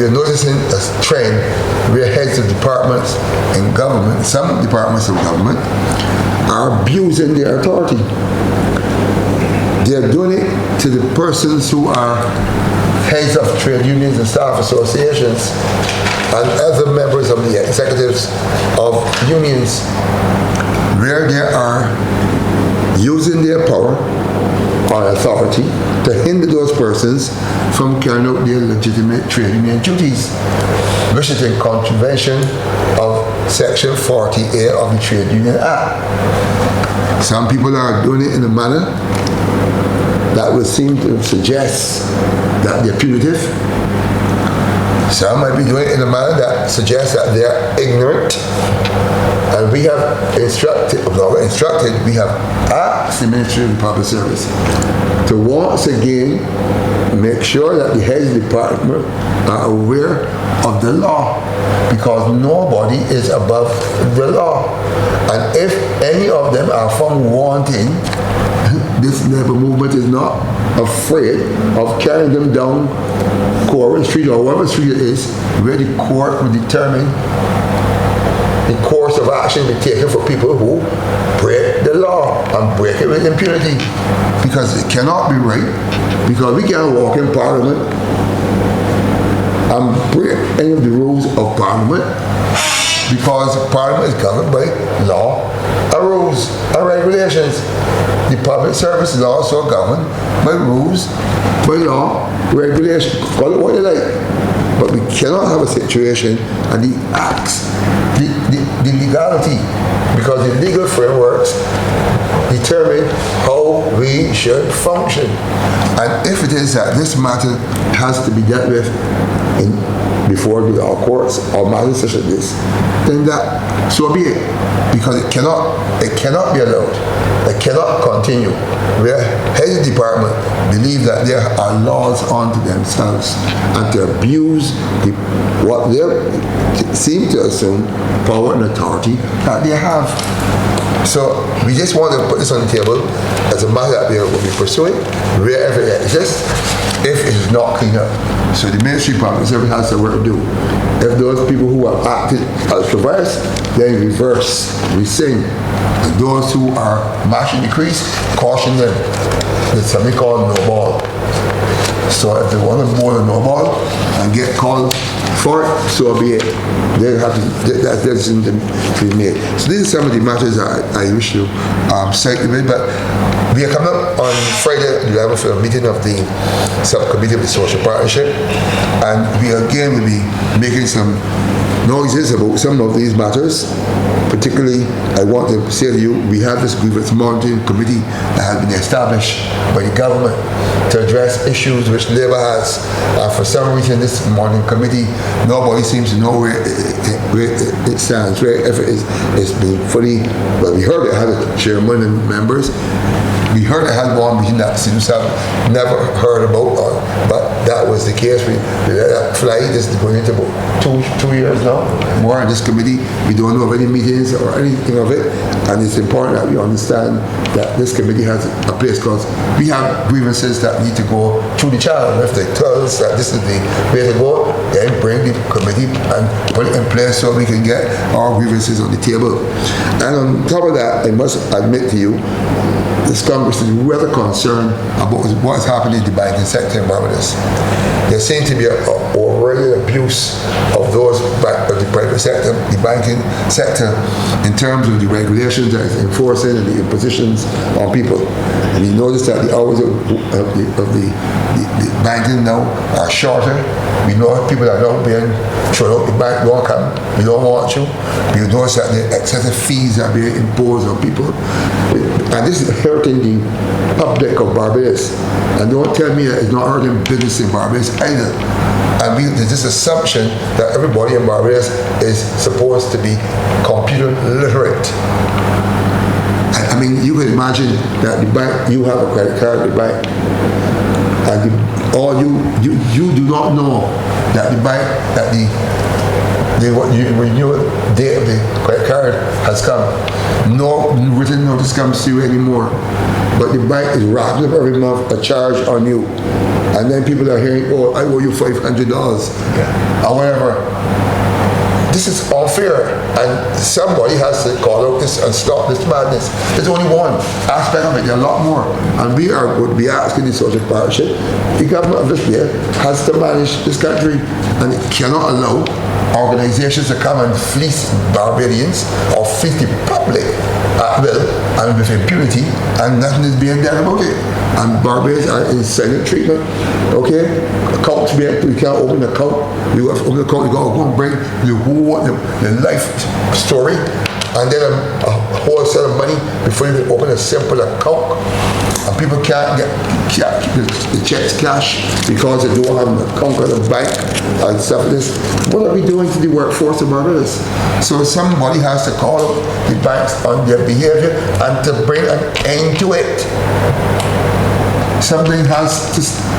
we are noticing a trend where heads of departments in government, some departments of government, are abusing their authority. They are doing it to the persons who are heads of trade unions and staff associations and other members of the executives of unions, where they are using their power or authority to hinder those persons from carrying out their legitimate trade union duties, which is in contravention of Section 40A of the Trade Union Act. Some people are doing it in a manner that would seem to suggest that they're punitive. Some might be doing it in a manner that suggests that they're ignorant. And we have we have asked the Ministry of Public Service to once again make sure that the heads of the department are aware of the law, because nobody is above the law. And if any of them are found wanting, this labor movement is not afraid of carrying them down Corwin Street or whatever street it is, where the court will determine the course of action be taken for people who break the law and break it with impunity, because it cannot be right, because we can't walk in Parliament and break any of the rules of Parliament, because Parliament is governed by law and rules and regulations. The public service is also governed by rules, by law, regulation, call it what you like. But we cannot have a situation and the acts, the legality, because the legal frameworks determine how we should function. And if it is that this matter has to be dealt with before our courts or matters such as this, then that, so be it. Because it cannot be allowed. It cannot continue where heads of department believe that there are laws unto themselves and to abuse what they seem to assume power and authority that they have. So we just want to put this on the table as a matter that we will be pursuing wherever it exists, if it is not cleaned up. So the Ministry of Public Service has some work to do. If those people who have acted ultra-vires, then reverse, rescind. And those who are matching the crease, caution them. There's something called no ball. So if they want to bowl a no ball and get called for it, so be it. They have to, that decision to be made. So these are some of the matters I wish to cite with, but we are coming up on Friday the 11th for a meeting of the subcommittee of the social partnership, and we again will be making some noises about some of these matters. Particularly, I want to say to you, we have this grievance monitoring committee that has been established by the government to address issues which Labour has. For some reason, this monitoring committee, nobody seems to know where it stands, wherever it's been fully, well, we heard it had a chairman and members. We heard it had one meeting that CTUSAB never heard about, but that was the case. We let that fly. This is going into about two years now. More on this committee. We don't know of any meetings or anything of it, and it's important that we understand that this committee has a place, because we have grievances that need to go through the channel. If they tell us that this is the way to go, then bring the committee and put it in place so we can get our grievances on the table. And on top of that, I must admit to you, this Congress is rather concerned about what is happening in the banking sector in Barbados. There seems to be already abuse of those of the private sector, the banking sector, in terms of the regulations that is enforcing and the impositions on people. And you notice that the hours of the banking now are shorter. We know people are now being thrown out the bank, don't come, we don't want you. We notice that the excessive fees are being imposed on people. And this is hurting the public of Barbados. And don't tell me that it's not hurting business in Barbados either. And there's this assumption that everybody in Barbados is supposed to be computer literate. I mean, you can imagine that the bank, you have a credit card at the bank, and you do not know that the bank, that the renewal date of the credit card has come. No written notice comes to you anymore. But the bank is wrapping up every month a charge on you. And then people are hearing, oh, I owe you $500 or whatever. This is unfair, and somebody has to call out this and stop this madness. There's only one aspect of it, there are a lot more. And we are going to be asking the social partnership, the government of this year has to manage this country, and it cannot allow organizations to come and fleece Barbadians or fleece the public at will and with impunity, and nothing is being done about it. And Barbadians are in silent treatment. Okay? Accounts we can't open an account. You have to open an account, you got to go and bring the life story and then a whole set of money before you can open a simple account. And people can't keep the checks cash because they don't have an account at the bank and stuff like this. What are we doing to the workforce about this? So somebody has to call out the banks on their behavior and to bring an end to it. Something has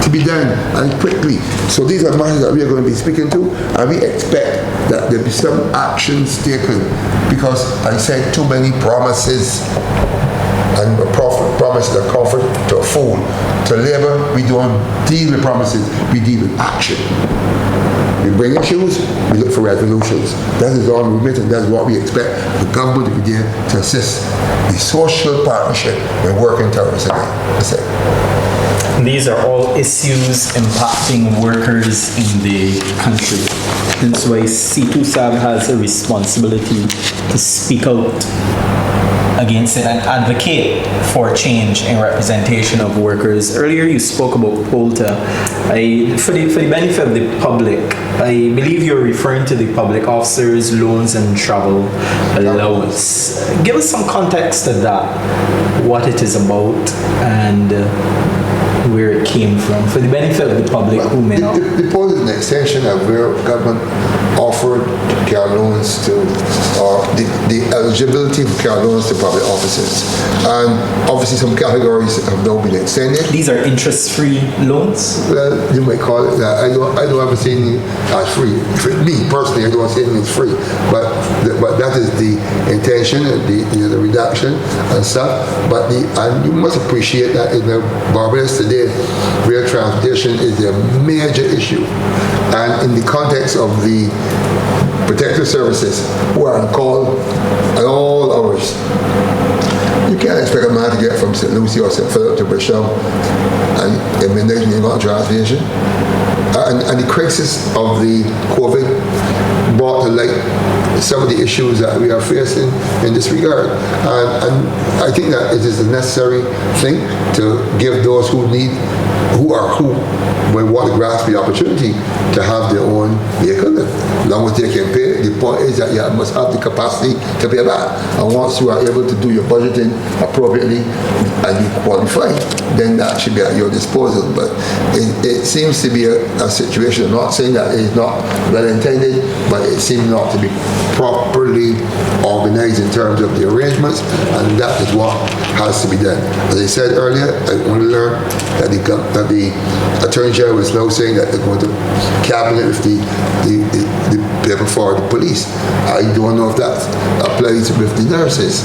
to be done, and quickly. So these are matters that we are going to be speaking to, and we expect that there be some actions taken, because I said too many promises, and promises are comfort to a fool. To Labour, we don't deal with promises, we deal with action. We bring issues, we look for resolutions. That is our movement, and that's what we expect the government to be there to assist the social partnership in working towards again. That's it. These are all issues impacting workers in the country. That's why CTUSAB has a responsibility to speak out against it and advocate for change in representation of workers. Earlier you spoke about POLTA. For the benefit of the public, I believe you're referring to the public officers, loans and travel allowance. Give us some context to that, what it is about and where it came from, for the benefit of the public who may not. The POLTA is an extension of where government offered car loans to, or the eligibility for car loans to public offices. And obviously some categories have now been extended. These are interest-free loans? Well, you might call it that. I don't ever say anything as free. For me personally, I don't say anything as free. But that is the intention, the reduction and stuff. And you must appreciate that in Barbados today, rail transportation is a major issue. And in the context of the protective services who are on call at all hours, you can't expect a man to get from St. Lucie or St. Philip to Bishop and in midnight you got transportation. And the crisis of the COVID brought to light some of the issues that we are facing in this regard. And I think that it is a necessary thing to give those who will want to grasp the opportunity to have their own vehicle. As long as they can pay, the point is that you must have the capacity to pay back. And once you are able to do your budgeting appropriately and you qualify, then that should be at your disposal. But it seems to be a situation, I'm not saying that it is not well intended, but it seems not to be properly organized in terms of the arrangements, and that is what has to be done. As I said earlier, I want to learn that the Attorney General is now saying that they're going to cabinet with the paper for the police. I don't know if that applies with the nurses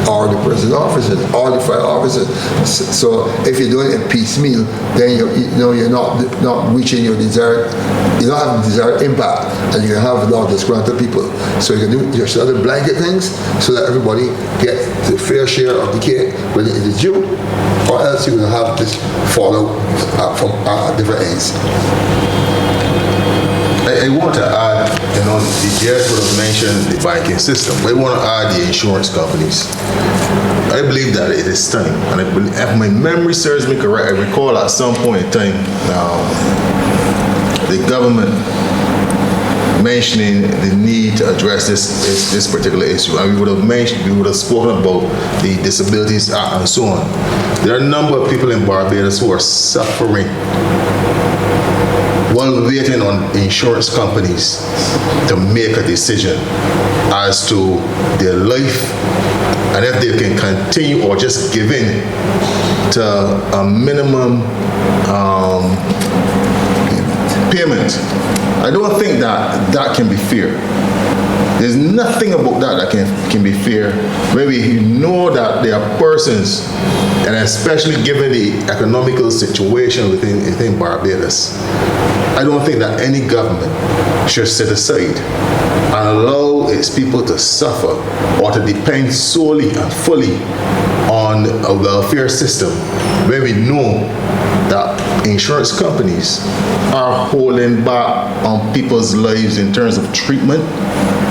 or the prison officers or the fire officers. So if you're doing it piecemeal, then you're not reaching your desired, you don't have the desired impact, and you can have a lot of disgruntled people. So you can do your other blanket things so that everybody gets the fair share of the cake when it is due, or else you're going to have this follow from different ends. I want to add, the judge would have mentioned the banking system. We want to add the insurance companies. I believe that it is time, and if my memory serves me correct, I recall at some point in time the government mentioning the need to address this particular issue, and we would have spoken about the Disabilities Act and so on. There are a number of people in Barbados who are suffering while waiting on insurance companies to make a decision as to their life and if they can continue or just give in to a minimum payment. I don't think that can be fair. There's nothing about that can be fair. Maybe you know that there are persons, and especially given the economical situation within Barbados, I don't think that any government should sit aside and allow its people to suffer or to depend solely and fully on a welfare system where we know that insurance companies are holding back on people's lives in terms of treatment,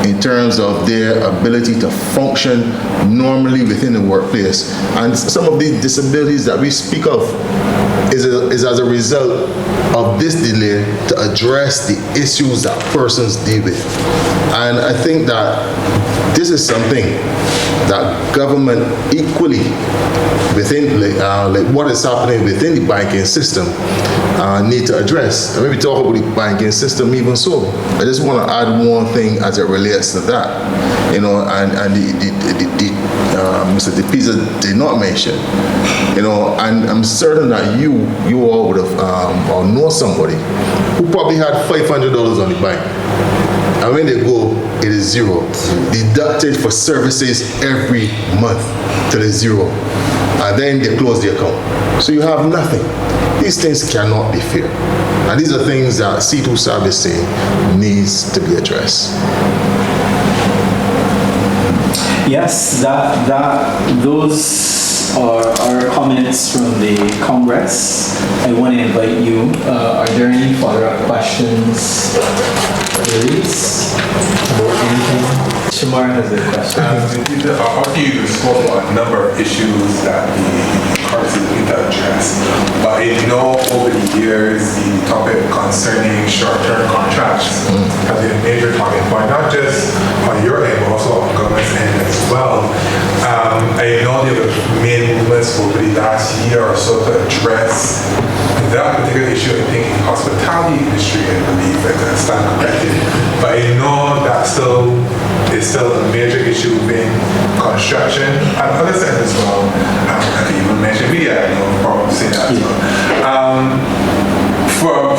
in terms of their ability to function normally within the workplace. And some of these disabilities that we speak of is as a result of this delay to address the issues that persons deal with. And I think that this is something that government equally within like what is happening within the banking system need to address. And maybe talk about the banking system even so. I just want to add one thing as it relates to that, you know, and Mr. DePisa did not mention, you know, and I'm certain that you all would have or know somebody who probably had $500 on the bank. And when they go, it is zero. Deducted for services every month till it's zero. And then they close the account. So you have nothing. These things cannot be fair. And these are things that CTUSAB is saying needs to be addressed. Yes, those are comments from the Congress. I want to invite you. Are there any follow-up questions, queries, about anything? Shamar has a question. After you spoke about a number of issues that the Congress is looking to address, but I know over the years the topic concerning short-term contracts has been a major talking point, not just on your end, but also on government's end as well. I know there were many movements over the last year or so to address that particular issue. I think in the hospitality industry, I believe, if I stand corrected. But I know that is still a major issue in construction and other sectors as well. I can even mention media, I know, probably say that as well.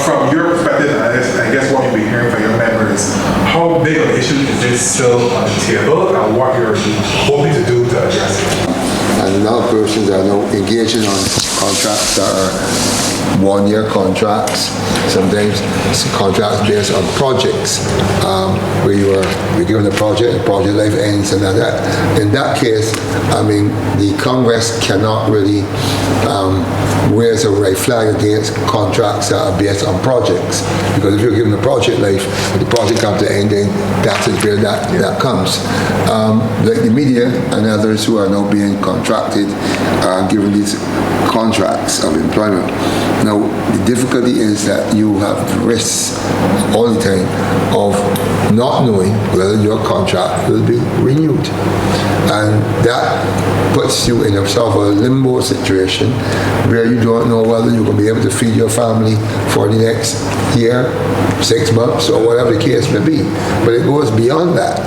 From your perspective, I guess what you'll be hearing from your members, how big of an issue is this still on the table and what you're hoping to do to address it? And a lot of persons are now engaging on contracts that are one-year contracts, sometimes contracts based on projects, where you're given a project life ends and like that. In that case, I mean, the Congress cannot really raise a red flag against contracts that are based on projects, because if you're given a project life, if the project comes to end, then that's where that comes. Like the media and others who are now being contracted, given these contracts of employment. Now, the difficulty is that you have the risks all the time of not knowing whether your contract will be renewed. And that puts you in a sort of a limbo situation where you don't know whether you're going to be able to feed your family for the next year, 6 months, or whatever the case may be. But it goes beyond that.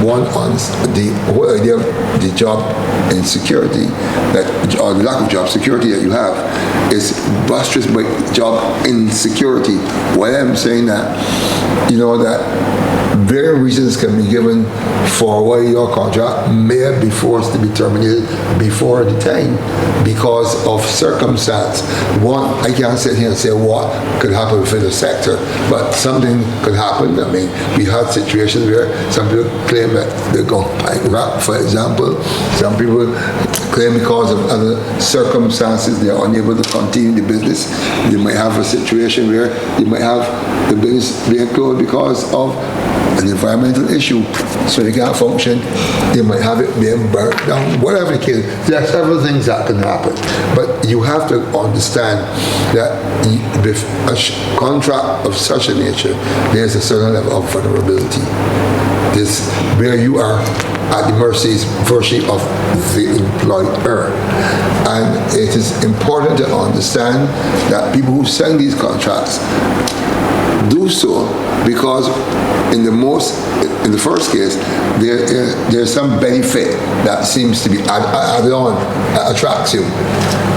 One, on the whole idea of the job insecurity, or the lack of job security that you have, is buttressed by job insecurity. Why I'm saying that, you know, that various reasons can be given for why your contract may be forced to be terminated before the time because of circumstance. One, I can't sit here and say what could happen within the sector, but something could happen. I mean, we had situations where some people claim that they're going bankrupt, for example. Some people claim because of other circumstances they are unable to continue the business. You might have a situation where you might have the business being closed because of an environmental issue, so they can't function. You might have it being burnt down, whatever the case. There are several things that can happen, but you have to understand that with a contract of such a nature, there's a certain level of vulnerability. This where you are at the mercies virtually of the employer. And it is important to understand that people who sign these contracts do so because in the first case, there's some benefit that seems to be added on that attracts you.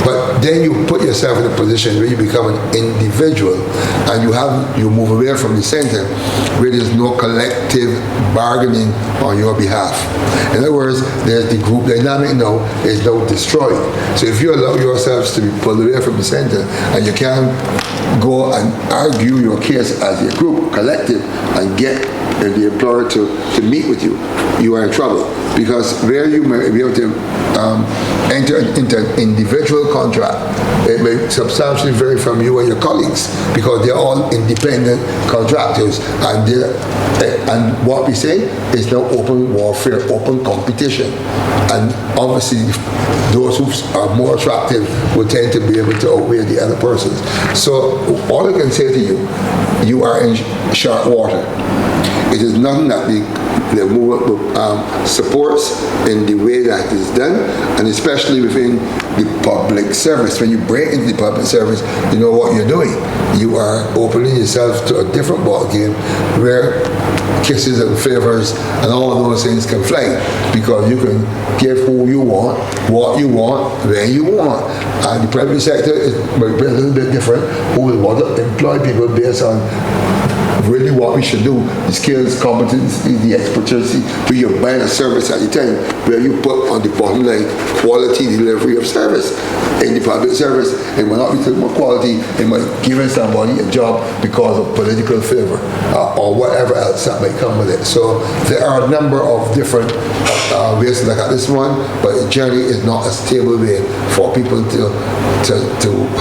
But then you put yourself in a position where you become an individual and you move away from the center where there's no collective bargaining on your behalf. In other words, there's the group dynamic now is now destroyed. So if you allow yourselves to be pulled away from the center and you can't go and argue your case as a group, collective, and get the employer to meet with you, you are in trouble. Because where you may be able to enter into an individual contract, it may substantially vary from you and your colleagues because they're all independent contractors, and what we say is no open warfare, open competition. And obviously, those who are more attractive will tend to be able to outweigh the other persons. So all I can say to you, you are in sharp water. It is nothing that the movement supports in the way that it is done, and especially within the public service. When you break into the public service, you know what you're doing. You are opening yourself to a different ball game where kisses and favors and all of those things can fly, because you can give who you want, what you want, when you want. And the private sector is a little bit different, who will want to employ people based on really what we should do, the skills, competency, the expertise, where you're buying a service at the time, where you put on the bottom line quality delivery of service in the public service. It might not be talking about quality, it might give somebody a job because of political favor or whatever else that might come with it. So there are a number of different ways to look at this one, but it generally is not a stable way for people to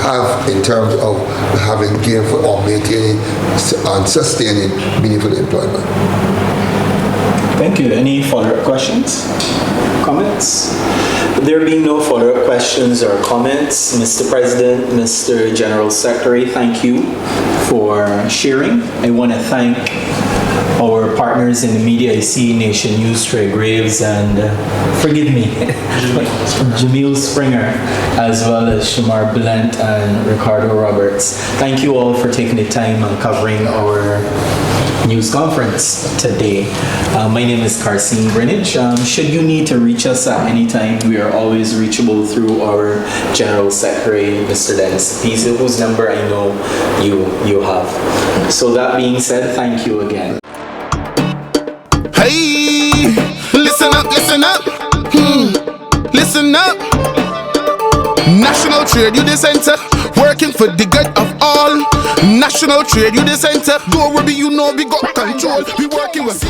have in terms of having gainful or maintaining and sustaining meaningful employment. Thank you. Any follow-up questions? Comments? There being no follow-up questions or comments, Mr. President, Mr. General Secretary, thank you for sharing. I want to thank our partners in the media. I see Nation News, Trey Graves, and forgive me, Jamil Springer, as well as Shamar Blunt and Ricardo Roberts. Thank you all for taking the time and covering our news conference today. My name is Carson Greenwich. Should you need to reach us at any time, we are always reachable through our General Secretary, Mr. Dennis Pisa, whose number I know you have. So that being said, thank you again. Hey, listen up, listen up. Listen up. National Trade Union Center, working for the good of all. National Trade Union Center, don't worry, you know we got control. We working with